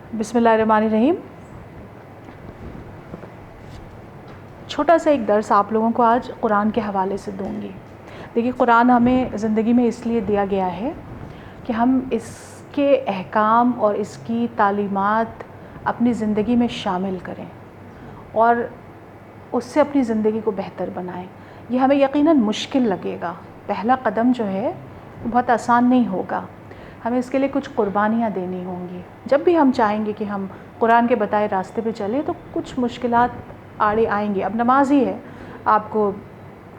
بسم اللہ الرحمن الرحیم. چھوٹا سا ایک درس آپ لوگوں کو آج قرآن کے حوالے سے دوں گی. دیکھیے قرآن ہمیں زندگی میں اس لیے دیا گیا ہے کہ ہم اس کے احکام اور اس کی تعلیمات اپنی زندگی میں شامل کریں اور اس سے اپنی زندگی کو بہتر بنائیں. یہ ہمیں یقیناً مشکل لگے گا، پہلا قدم جو ہے وہ بہت آسان نہیں ہوگا. ہمیں اس کے لیے کچھ قربانیاں دینی ہوں گی. جب بھی ہم چاہیں گے کہ ہم قرآن کے بتائے راستے پہ چلیں تو کچھ مشکلات آڑے آئیں گے. اب نماز ہی ہے، آپ کو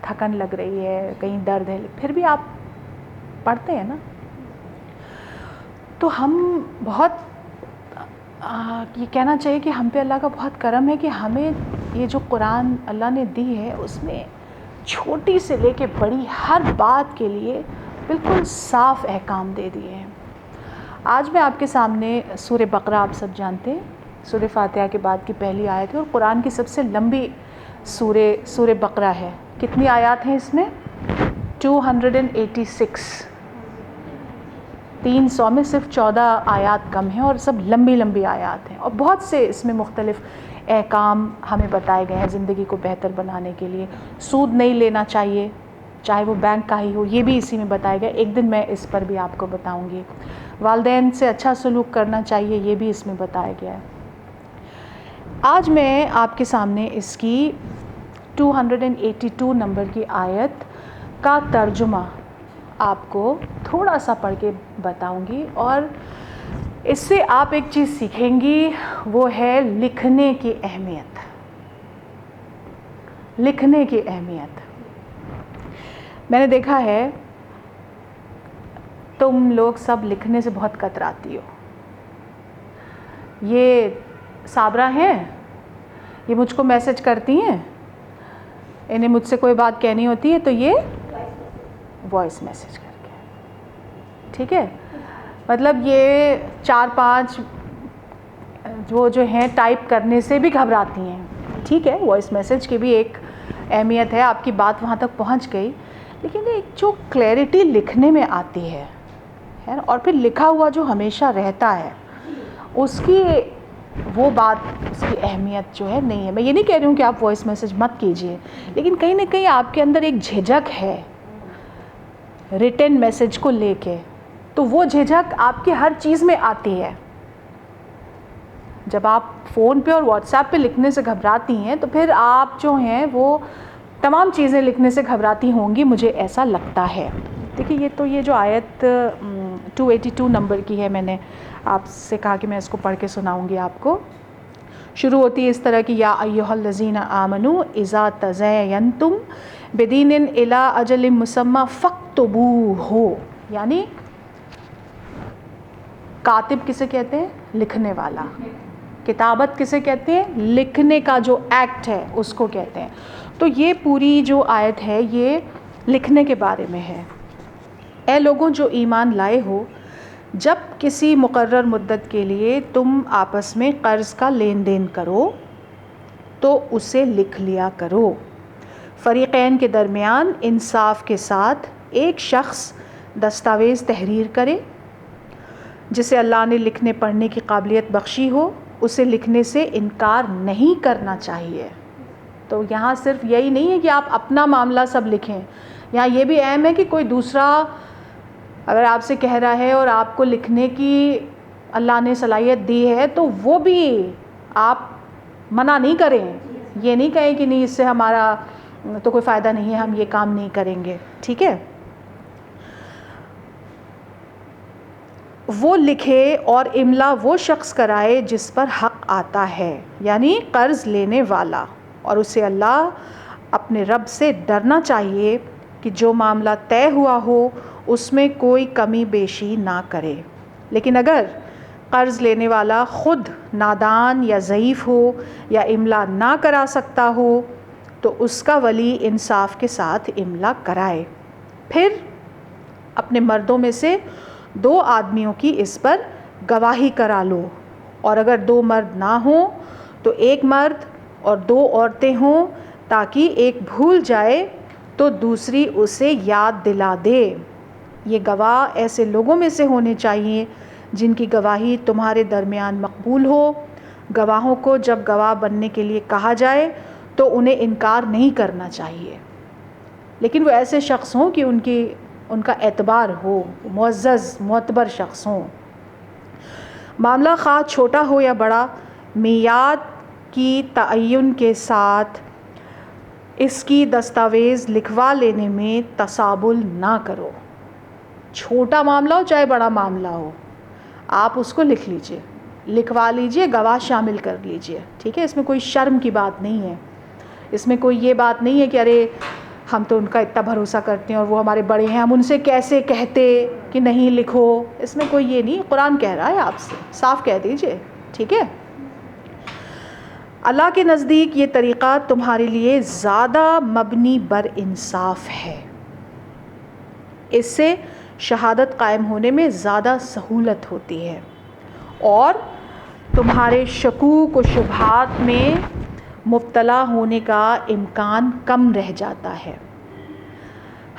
تھکن لگ رہی ہے، کہیں درد ہے، پھر بھی آپ پڑھتے ہیں نا. تو ہم بہت یہ کہنا چاہیے کہ ہم پہ اللہ کا بہت کرم ہے کہ ہمیں یہ جو قرآن اللہ نے دی ہے اس میں چھوٹی سے لے کے بڑی ہر بات کے لیے بالکل صاف احکام دے دیے ہیں. آج میں آپ کے سامنے سورہ بقرہ، آپ سب جانتے ہیں سورہ فاتحہ کے بعد کی پہلی آیت ہے اور قرآن کی سب سے لمبی سورہ بقرہ ہے. کتنی آیات ہیں اس میں؟ 286. 300 میں صرف 14 آیات کم ہیں اور سب لمبی لمبی آیات ہیں اور بہت سے اس میں مختلف احکام ہمیں بتائے گئے ہیں زندگی کو بہتر بنانے کے لیے. سود نہیں لینا چاہیے چاہے وہ بینک کا ہی ہو، یہ بھی اسی میں بتایا گیا. ایک دن میں اس پر بھی آپ کو بتاؤں گی. والدین سے اچھا سلوک کرنا چاہیے، یہ بھی اس میں بتایا گیا ہے. آج میں آپ کے سامنے اس کی 282 نمبر کی آیت کا ترجمہ آپ کو تھوڑا سا پڑھ کے بتاؤں گی اور اس سے آپ ایک چیز سیکھیں گی، وہ ہے لکھنے کی اہمیت. لکھنے کی اہمیت. میں نے دیکھا ہے تم لوگ سب لکھنے سے بہت کتراتی ہو. یہ صابرہ ہیں، یہ مجھ کو میسج کرتی ہیں، انہیں مجھ سے کوئی بات کہنی ہوتی ہے تو یہ وائس میسج کر کے، ٹھیک ہے. مطلب یہ 4-5 جو ہیں ٹائپ کرنے سے بھی گھبراتی ہیں. ٹھیک ہے، وائس میسج کی بھی ایک اہمیت ہے، آپ کی بات وہاں تک پہنچ گئی، لیکن ایک جو کلیئرٹی لکھنے میں آتی ہے اور پھر لکھا ہوا جو ہمیشہ رہتا ہے اس کی وہ بات، اس کی اہمیت جو ہے نہیں ہے. میں یہ نہیں کہہ رہی ہوں کہ آپ وائس میسج مت کیجئے، لیکن کہیں نہ کہیں آپ کے اندر ایک جھجک ہے ریٹن میسج کو لے کے، تو وہ جھجک آپ کی ہر چیز میں آتی ہے. جب آپ فون پہ اور واٹس ایپ پہ لکھنے سے گھبراتی ہیں تو پھر آپ جو ہیں وہ تمام چیزیں لکھنے سے گھبراتی ہوں گی، مجھے ایسا لگتا ہے. دیکھیے یہ جو آیت 282 نمبر کی ہے، میں نے آپ سے کہا کہ میں اس کو پڑھ کے سناؤں گی آپ کو. شروع ہوتی ہے اس طرح کی، یا ایھا الذین آمنوا اذا تزینتم بدین الی اجل مسمی فاکتبوہ. یعنی کاتب کسے کہتے ہیں؟ لکھنے والا. کتابت کسے کہتے ہیں؟ لکھنے کا جو ایکٹ ہے اس کو کہتے ہیں. تو یہ پوری جو آیت ہے یہ لکھنے کے بارے میں ہے. اے لوگوں جو ایمان لائے ہو، جب کسی مقرر مدت کے لیے تم آپس میں قرض کا لین دین کرو تو اسے لکھ لیا کرو. فریقین کے درمیان انصاف کے ساتھ ایک شخص دستاویز تحریر کرے جسے اللہ نے لکھنے پڑھنے کی قابلیت بخشی ہو. اسے لکھنے سے انکار نہیں کرنا چاہیے. تو یہاں صرف یہی نہیں ہے کہ آپ اپنا معاملہ سب لکھیں، یہاں یہ بھی اہم ہے کہ کوئی دوسرا اگر آپ سے کہہ رہا ہے اور آپ کو لکھنے کی اللہ نے صلاحیت دی ہے تو وہ بھی آپ منع نہیں کریں. یہ نہیں کہیں کہ نہیں اس سے ہمارا تو کوئی فائدہ نہیں ہے، ہم یہ کام نہیں کریں گے. ٹھیک ہے، وہ لکھے اور املا وہ شخص کرائے جس پر حق آتا ہے، یعنی قرض لینے والا. اور اسے اللہ اپنے رب سے ڈرنا چاہیے کہ جو معاملہ طے ہوا ہو اس میں کوئی کمی بیشی نہ کرے. لیکن اگر قرض لینے والا خود نادان یا ضعیف ہو یا املا نہ کرا سکتا ہو تو اس کا ولی انصاف کے ساتھ املا کرائے. پھر اپنے مردوں میں سے 2 آدمیوں کی اس پر گواہی کرا لو، اور اگر 2 مرد نہ ہوں تو 1 مرد اور 2 عورتیں ہوں، تاکہ ایک بھول جائے تو دوسری اسے یاد دلا دے. یہ گواہ ایسے لوگوں میں سے ہونے چاہیے جن کی گواہی تمہارے درمیان مقبول ہو. گواہوں کو جب گواہ بننے کے لیے کہا جائے تو انہیں انکار نہیں کرنا چاہیے، لیکن وہ ایسے شخص ہوں کہ ان کا اعتبار ہو، معزز معتبر شخص ہوں. معاملہ خواہ چھوٹا ہو یا بڑا، میعاد کی تعین کے ساتھ اس کی دستاویز لکھوا لینے میں تساہل نہ کرو. چھوٹا معاملہ ہو چاہے بڑا معاملہ ہو، آپ اس کو لکھ لیجئے، لکھوا لیجئے، گواہ شامل کر لیجئے. ٹھیک ہے، اس میں کوئی شرم کی بات نہیں ہے، اس میں کوئی یہ بات نہیں ہے کہ ارے ہم تو ان کا اتنا بھروسہ کرتے ہیں اور وہ ہمارے بڑے ہیں، ہم ان سے کیسے کہتے کہ نہیں لکھو. اس میں کوئی یہ نہیں، قرآن کہہ رہا ہے آپ سے، صاف کہہ دیجئے. ٹھیک ہے. اللہ کے نزدیک یہ طریقہ تمہارے لیے زیادہ مبنی بر انصاف ہے، اس سے شہادت قائم ہونے میں زیادہ سہولت ہوتی ہے اور تمہارے شکوک و شبہات میں مبتلا ہونے کا امکان کم رہ جاتا ہے.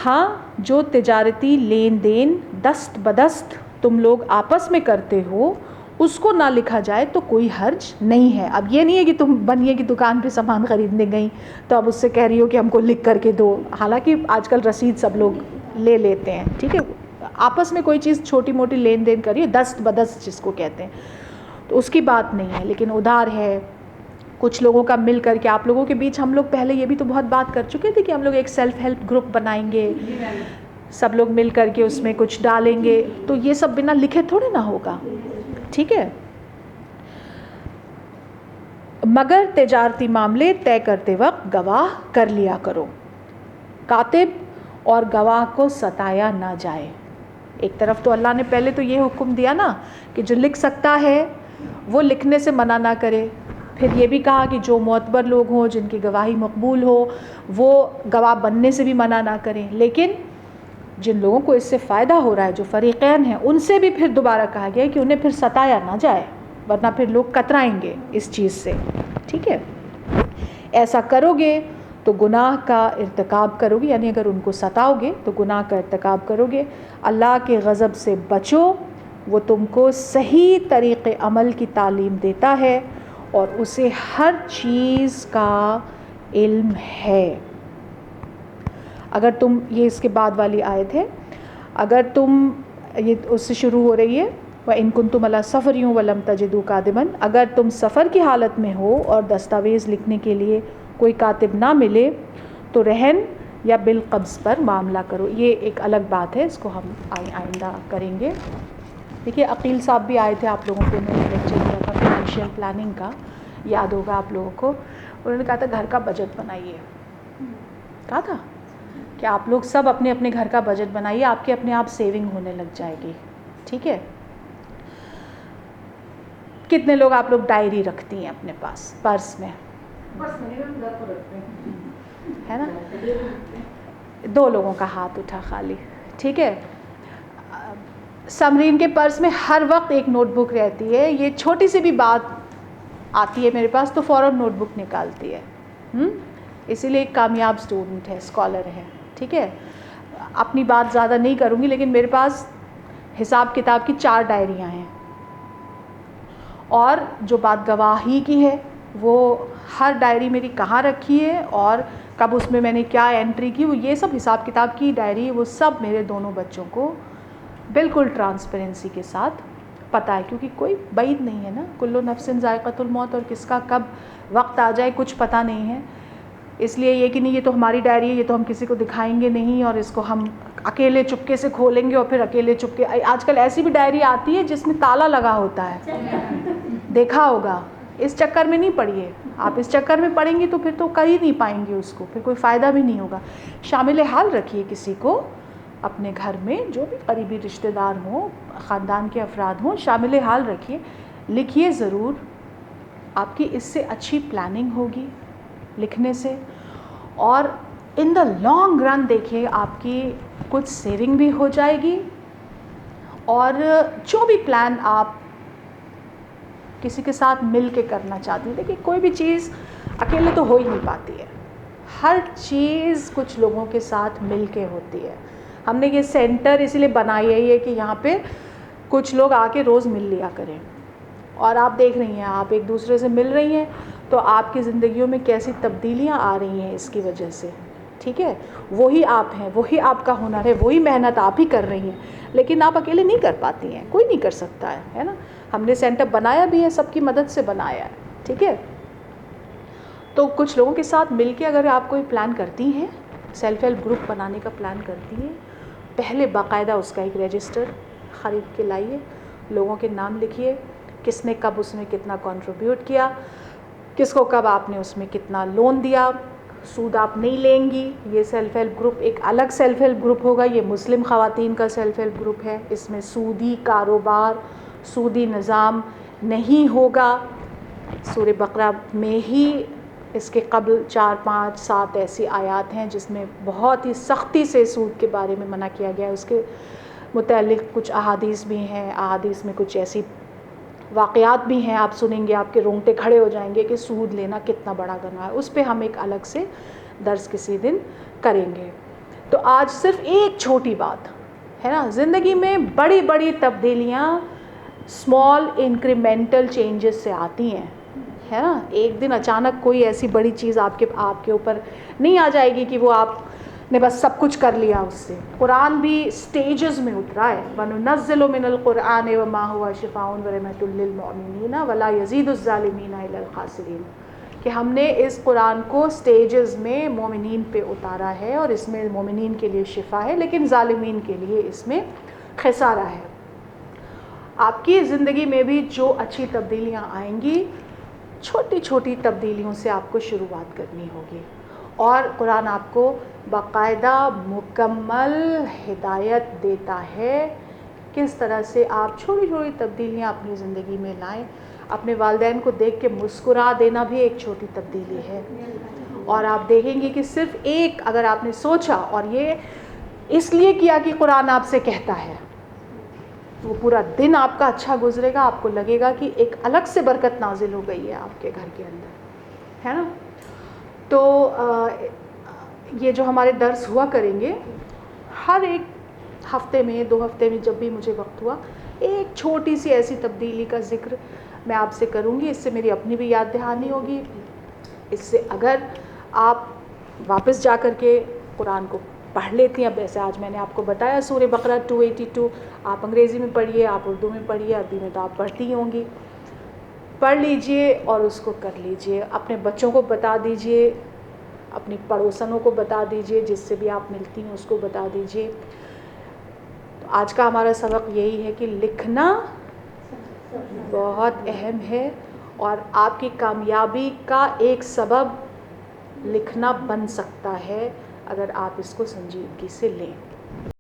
ہاں، جو تجارتی لین دین دست بدست تم لوگ آپس میں کرتے ہو اس کو نہ لکھا جائے تو کوئی حرج نہیں ہے. اب یہ نہیں ہے کہ تم بنیے کی دکان پہ سامان خریدنے گئیں تو اب اس سے کہہ رہی ہو کہ ہم کو لکھ کر کے دو، حالانکہ آج کل رسید سب لوگ لے لیتے ہیں. ٹھیک ہے، آپس میں کوئی چیز چھوٹی موٹی لین دین کریے، دست بدست جس کو کہتے ہیں، تو اس کی بات نہیں ہے. لیکن ادھار ہے کچھ لوگوں کا مل کر کے، آپ لوگوں کے بیچ ہم لوگ پہلے یہ بھی تو بہت بات کر چکے تھے کہ ہم لوگ ایک سیلف ہیلپ گروپ بنائیں گے، سب لوگ مل کر کے اس میں کچھ ڈالیں گے، تو یہ سب بنا لکھے تھوڑے نہ ہوگا. ٹھیک ہے. مگر تجارتی معاملے طے کرتے وقت گواہ کر لیا کرو. کاتب اور گواہ کو ستایا نہ جائے. ایک طرف تو اللہ نے پہلے تو یہ حکم دیا نا کہ جو لکھ سکتا ہے وہ لکھنے سے منع نہ کرے، پھر یہ بھی کہا کہ جو معتبر لوگ ہوں جن کی گواہی مقبول ہو وہ گواہ بننے سے بھی منع نہ کریں. لیکن جن لوگوں کو اس سے فائدہ ہو رہا ہے، جو فریقین ہیں، ان سے بھی پھر دوبارہ کہا گیا کہ انہیں پھر ستایا نہ جائے، ورنہ پھر لوگ کترائیں گے اس چیز سے. ٹھیک ہے. ایسا کرو گے تو گناہ کا ارتکاب کرو گے، یعنی اگر ان کو ستاؤ گے تو گناہ کا ارتکاب کرو گے. اللہ کے غضب سے بچو، وہ تم کو صحیح طریق عمل کی تعلیم دیتا ہے اور اسے ہر چیز کا علم ہے. اگر تم، یہ اس کے بعد والی آیت ہے، اگر تم، یہ اس سے شروع ہو رہی ہے وَإِن كُنتُمْ عَلَىٰ سَفَرٍ وَلَمْ تَجِدُوا كَاتِبًا، اگر تم سفر کی حالت میں ہو اور دستاویز لکھنے کے لیے کوئی کاتب نہ ملے تو رہن یا بالقبض پر معاملہ کرو. یہ ایک الگ بات ہے، اس کو ہم آئندہ کریں گے. دیکھیے عقیل صاحب بھی آئے تھے، آپ لوگوں کو میں نے لیکچر دیا تھا فائنینشیل پلاننگ کا، یاد ہوگا آپ لوگوں کو. انہوں نے کہا تھا گھر کا بجٹ بنائیے، کہا تھا کہ آپ لوگ سب اپنے اپنے گھر کا بجٹ بنائیے، آپ کے اپنے آپ سیونگ ہونے لگ جائے گی. ٹھیک ہے. کتنے لوگ آپ لوگ ڈائری رکھتی ہیں اپنے پاس پرس میں؟ ہے نا، 2 لوگوں کا ہاتھ اٹھا خالی. ٹھیک ہے. سمرین کے پرس میں ہر وقت ایک نوٹ بک رہتی ہے، یہ چھوٹی سی بھی بات آتی ہے میرے پاس تو فوراً نوٹ بک نکالتی ہے. اسی لیے ایک کامیاب اسٹوڈنٹ ہے، اسکالر ہے. ٹھیک ہے. اپنی بات زیادہ نہیں کروں گی، لیکن میرے پاس حساب کتاب کی 4 ڈائریاں ہیں، اور جو بات گواہی کی ہے وہ ہر ڈائری میری کہاں رکھی ہے اور کب اس میں نے کیا انٹری کی، وہ یہ سب حساب کتاب کی ڈائری، وہ سب میرے دونوں بچوں کو بالکل ٹرانسپیرنسی کے ساتھ پتہ ہے، کیونکہ کوئی بعید نہیں ہے نا، کل نفس ذائقۃ الموت، اور کس کا کب وقت آ جائے کچھ پتہ نہیں ہے. اس لیے یہ کہ نہیں یہ تو ہماری ڈائری ہے، یہ تو ہم کسی کو دکھائیں گے نہیں، اور اس کو ہم اکیلے چپکے سے کھولیں گے اور پھر اکیلے چپکے. آج کل ایسی بھی ڈائری آتی ہے جس میں تالا لگا ہوتا ہے، دیکھا ہوگا. اس چکر میں نہیں پڑھیے آپ، اس چکر میں پڑھیں گی تو پھر تو کر ہی نہیں پائیں گے اس کو، پھر کوئی فائدہ بھی نہیں ہوگا. شامل حال رکھیے کسی کو اپنے گھر میں، جو بھی قریبی رشتہ دار ہوں، خاندان کے افراد ہوں، شامل حال رکھیے، لکھیے ضرور. آپ کی اس سے اچھی پلاننگ ہوگی لکھنے سے، اور ان دا لانگ رن دیکھیے آپ کی کچھ سیونگ بھی ہو جائے گی، اور جو بھی پلان آپ کسی کے ساتھ مل کے کرنا چاہتی ہیں، دیکھیے کوئی بھی چیز اکیلے تو ہو ہی نہیں پاتی ہے، ہر چیز کچھ لوگوں کے ساتھ مل کے ہوتی ہے. ہم نے یہ سینٹر اسی لیے بنایا ہی ہے کہ یہاں پہ کچھ لوگ آ کے روز مل لیا کریں، اور آپ دیکھ رہی ہیں آپ ایک دوسرے سے مل رہی ہیں تو آپ کی زندگیوں میں کیسی تبدیلیاں آ رہی ہیں اس کی وجہ سے، ٹھیک ہے؟ وہی آپ ہیں، وہی آپ کا ہنر ہے، وہی محنت آپ ہی کر رہی ہیں، لیکن آپ اکیلے نہیں کر پاتی ہیں، کوئی نہیں کر سکتا ہے نا؟ ہم نے سینٹ اپ بنایا بھی ہے، سب کی مدد سے بنایا ہے، ٹھیک ہے؟ تو کچھ لوگوں کے ساتھ مل کے اگر آپ کوئی پلان کرتی ہیں، سیلف ہیلپ گروپ بنانے کا پلان کرتی ہیں، پہلے باقاعدہ اس کا ایک رجسٹر خرید کے لائیے، لوگوں کے نام لکھیے، کس نے کب اس میں کتنا کنٹریبیوٹ کیا، کس کو کب آپ نے اس میں کتنا لون دیا، سود آپ نہیں لیں گی۔ یہ سیلف ہیلپ گروپ ایک الگ سیلف ہیلپ گروپ ہوگا، یہ مسلم خواتین کا سیلف ہیلپ گروپ ہے، اس میں سودی کاروبار، سودی نظام نہیں ہوگا۔ سورہ بقرہ میں ہی اس کے قبل 4 5 7 ایسی آیات ہیں جس میں بہت ہی سختی سے سود کے بارے میں منع کیا گیا ہے، اس کے متعلق کچھ احادیث بھی ہیں، احادیث میں کچھ ایسی واقعات بھی ہیں، آپ سنیں گے آپ کے رونگٹے کھڑے ہو جائیں گے کہ سود لینا کتنا بڑا گناہ ہے۔ اس پہ ہم ایک الگ سے درس کسی دن کریں گے۔ تو آج صرف ایک چھوٹی بات ہے نا، زندگی میں بڑی بڑی تبدیلیاں اسمال انکریمنٹل چینجز سے آتی ہیں، ہے نا؟ ایک دن اچانک کوئی ایسی بڑی چیز آپ کے اوپر نہیں آ جائے گی کہ وہ آپ نے بس سب کچھ کر لیا اس سے۔ قرآن بھی سٹیجز میں اترا ہے، وَنُنَزِّلُ مِنَ الْقُرْآنِ وَمَا هُوَ شِفَاءٌ وَرَحْمَةٌ لِّلْمُؤْمِنِينَ وَلَا يَزِيدُ الظَّالِمِينَ إِلَّا الْخَاسِرِينَ، کہ ہم نے اس قرآن کو سٹیجز میں مومنین پہ اتارا ہے، اور اس میں مومنین کے لیے شفا ہے، لیکن ظالمین کے لیے اس میں خسارہ ہے۔ آپ کی زندگی میں بھی جو اچھی تبدیلیاں آئیں گی، چھوٹی چھوٹی تبدیلیوں سے آپ کو شروعات کرنی ہوگی، اور قرآن آپ کو باقاعدہ مکمل ہدایت دیتا ہے کس طرح سے آپ چھوٹی چھوٹی تبدیلیاں اپنی زندگی میں لائیں۔ اپنے والدین کو دیکھ کے مسکرا دینا بھی ایک چھوٹی تبدیلی ہے، اور آپ دیکھیں گے کہ صرف ایک اگر آپ نے سوچا اور یہ اس لیے کیا کہ قرآن آپ سے کہتا ہے، وہ پورا دن آپ کا اچھا گزرے گا، آپ کو لگے گا کہ ایک الگ سے برکت نازل ہو گئی ہے آپ کے گھر کے اندر، ہے نا؟ تو یہ جو ہمارے درس ہوا کریں گے، ہر ایک ہفتے میں 2 ہفتے میں جب بھی مجھے وقت ہوا، ایک چھوٹی سی ایسی تبدیلی کا ذکر میں آپ سے کروں گی، اس سے میری اپنی بھی یاد دہانی ہوگی۔ اس سے اگر آپ واپس جا کر کے قرآن کو پڑھ لیتی ہیں، اب ایسے آج میں نے آپ کو بتایا سورہ بقرہ 282، آپ انگریزی میں پڑھیے، آپ اردو میں پڑھیے، عربی میں تو آپ پڑھتی ہی ہوں گی، پڑھ لیجئے اور اس کو کر لیجئے، اپنے بچوں کو بتا دیجئے، اپنی پڑوسنوں کو بتا دیجئے، جس سے بھی آپ ملتی ہیں اس کو بتا دیجئے۔ تو آج کا ہمارا سبق یہی ہے کہ لکھنا بہت اہم ہے، اور آپ کی کامیابی کا ایک سبب لکھنا بن سکتا ہے اگر آپ اس کو سنجیدگی سے لیں۔